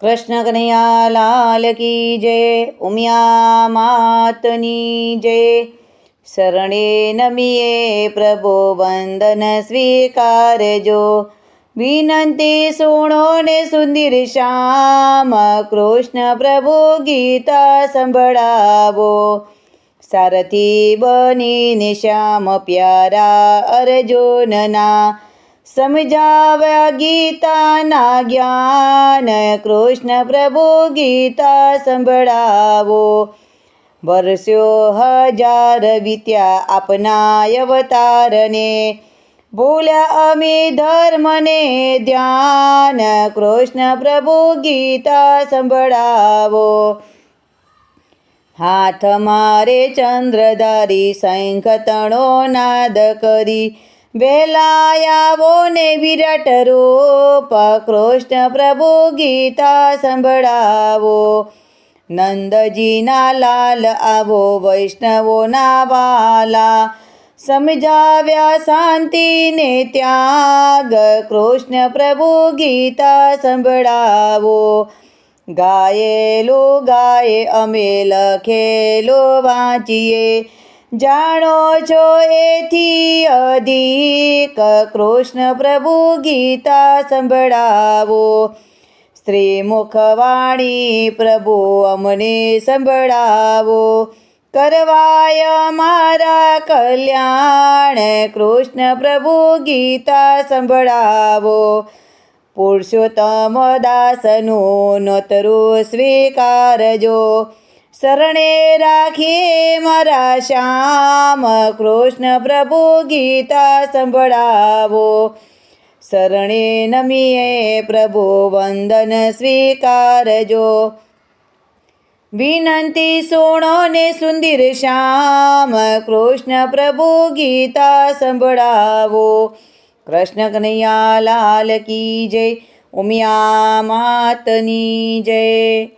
કૃષ્ણ કનૈયા લાલ કી જય, ઉમિયા માતની જય। શરણે નમીએ પ્રભુ વંદન સ્વીકારજો, વિનંતી સુણો ને સુંદર શ્યામ, કૃષ્ણ પ્રભુ ગીતા સંભળાવો। સારથી બનીને શ્યામ પ્યારા અર્જુનના, સમજાવ્યા ગીતાના જ્ઞાન, કૃષ્ણ પ્રભુ ગીતા સંભળાવો। વર્ષો હજાર વીત્યા આપના અવતારને, ભૂલ્યા અમે ધર્મને ધ્યાન, કૃષ્ણ પ્રભુ ગીતા સંભળાવો। હાથ મારે ચંદ્રધારી શંખ તણો નાદ કરી, વહેલા આવો ને વિરાટ રૂપ, કૃષ્ણ પ્રભુ ગીતા સંભળાવો। નંદજીના લાલ આવો વૈષ્ણવોના વાલા, સમજાવ્યા શાંતિને ત્યાગ, કૃષ્ણ પ્રભુ ગીતા સંભળાવો। ગાયેલું ગાય અમે લખેલું વાંચીએ, જાણો છો એથી અધિક, કૃષ્ણ પ્રભુ ગીતા સંભળાવો। સ્ત્રી મુખવાણી પ્રભુ અમને સંભળાવો, કરવાય મારા કલ્યાણ, કૃષ્ણ પ્રભુ ગીતા સંભળાવો। પુરુષોત્તમ દાસનું નોતરું સ્વીકારજો, શરણે રાખીએ મારા શ્યામ, કૃષ્ણ પ્રભુ ગીતા સંભળાવો। શરણે નમીએ પ્રભુ વંદન સ્વીકારજો, વિનંતી સુણો ને સુંદર શ્યામ, કૃષ્ણ પ્રભુ ગીતા સંભળાવો। કૃષ્ણ કનૈયા લાલ કી જય, ઉમિયા માતની જય।